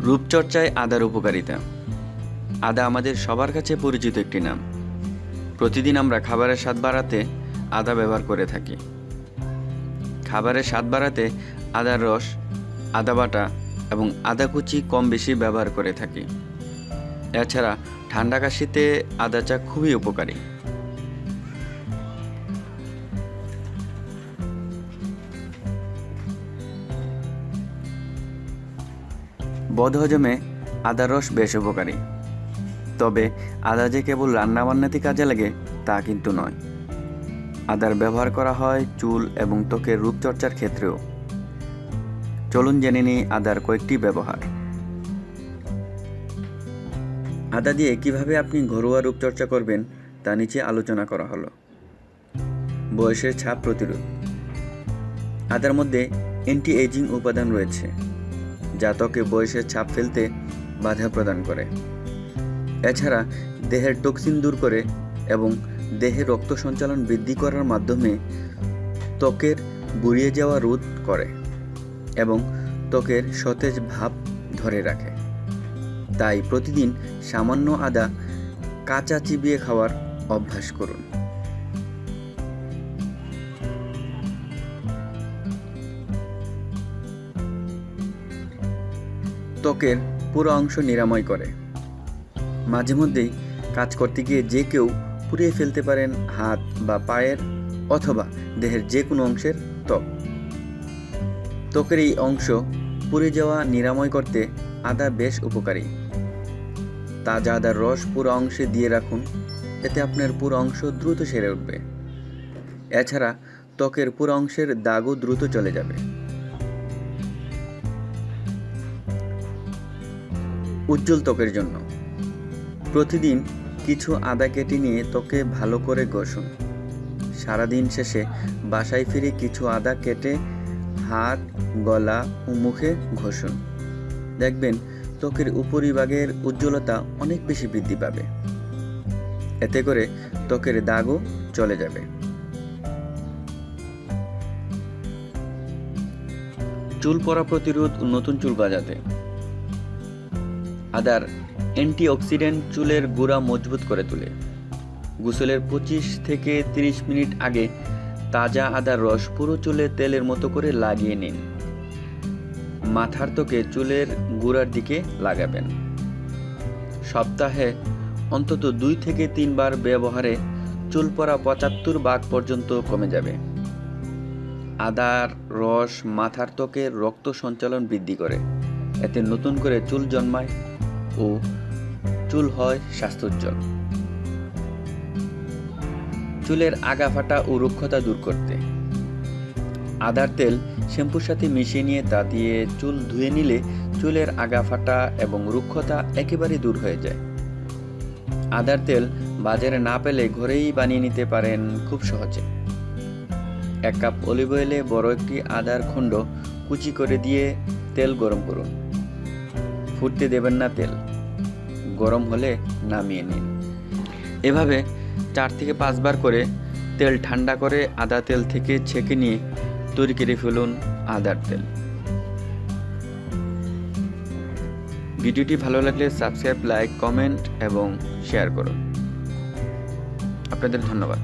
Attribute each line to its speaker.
Speaker 1: রূপচর্চায় আদার উপকারিতা। আদা আমাদের সবার কাছে পরিচিত একটি নাম। প্রতিদিন আমরা খাবারের স্বাদ বাড়াতে আদা ব্যবহার করে থাকি। খাবারের স্বাদ বাড়াতে আদার রস, আদা বাটা এবং আদা কুচি কম বেশি ব্যবহার করে থাকি। এছাড়া ঠান্ডা কাশিতে আদা চা খুবই উপকারী। বদহজমে আদার রস বেশ উপকারী। তবে আদা যে কেবল রান্নাবান্নাতে কাজে লাগে তা কিন্তু নয়। আদার ব্যবহার করা হয় চুল এবং ত্বকের রূপচর্চার ক্ষেত্রেও। চলুন জেনে নিই আদার কয়েকটি ব্যবহার। আদা দিয়ে কিভাবে আপনি ঘরোয়া রূপচর্চা করবেন তা নিচে আলোচনা করা হলো। বয়সের ছাপ প্রতিরোধ। আদার মধ্যে অ্যান্টি এজিং উপাদান রয়েছে, যা ত্বকে বয়সের ছাপ ফেলতে বাধা প্রদান করে। এছাড়া দেহের টক্সিন দূর করে এবং দেহে রক্ত সঞ্চালন বৃদ্ধি করার মাধ্যমে ত্বকের বুড়িয়ে যাওয়া রোধ করে এবং ত্বকের সতেজ ভাব ধরে রাখে। তাই প্রতিদিন সামান্য আদা কাঁচা চিবিয়ে খাওয়ার অভ্যাস করুন। ত্বকের পুরো অংশ নিরাময় করে। মাঝে মধ্যেই কাজ করতে গিয়ে যে কেউ পুড়িয়ে ফেলতে পারেন হাত বা পায়ের অথবা দেহের যে কোনো অংশের ত্বক। ত্বকের এই অংশ পুড়ে যাওয়া নিরাময় করতে আদা বেশ উপকারী। তাজা আদার রস পুরো অংশে দিয়ে রাখুন, এতে আপনার পুরো অংশ দ্রুত সেরে উঠবে। এছাড়া ত্বকের পুরো অংশের দাগও দ্রুত চলে যাবে। উজ্জ্বল ত্বকের জন্য প্রতিদিন কিছু আদা কেটে নিয়ে ত্বকে ভালো করে ঘষুন। সারাদিন শেষে বাসায় ফিরে কিছু আদা কেটে হাত, গলা ও মুখে ঘষুন। দেখবেন ত্বকের উপরিভাগের উজ্জ্বলতা অনেক বেশি বৃদ্ধি পাবে। এতে করে ত্বকের দাগও চলে যাবে। চুল পড়া প্রতিরোধ ও নতুন চুল গজাতে। আদার অ্যান্টিঅক্সিডেন্ট চুলের গোড়া মজবুত করে তোলে। গোসলের 25 থেকে 30 মিনিট আগে তাজা আদার রস পুরো চুলে তেলের মতো করে লাগিয়ে নিন। মাথার ত্বকে চুলের গোড়ার দিকে লাগাবেন। সপ্তাহে অন্তত 2 থেকে 3 বার ব্যবহারে চুল পড়া 75% পর্যন্ত কমে যাবে। আদার রস মাথার ত্বকের রক্ত সঞ্চালন বৃদ্ধি করে, এতে নতুন করে চুল জন্মায় ও চুল হয় স্বাস্থ্যোজ্জ্বল। চুলের আগা ফাটা ও রুক্ষতা দূর করতে আদার তেল শ্যাম্পুর সাথে মিশিয়ে নিয়ে তা দিয়ে চুল ধুয়ে নিলে চুলের আগা ফাটা এবং রুক্ষতা একেবারে দূর হয়ে যায়। আদার তেল বাজারে না পেলে ঘরেই বানিয়ে নিতে পারেন খুব সহজে। 1 কাপ অলিভ অয়েলে বড় একটি আদার খণ্ড কুচি করে দিয়ে তেল গরম করুন। ফুটতে দেবেন না তেল, গরম হলে নামিয়ে নিন। এভাবে 4 থেকে 5 বার করে তেল ঠান্ডা করে আদা তেল থেকে ছেঁকে নিয়ে তৈরি করে ফেলুন আদার তেল। ভিডিওটি ভালো লাগলে সাবস্ক্রাইব, লাইক, কমেন্ট এবং শেয়ার করুন। আপনাদের ধন্যবাদ।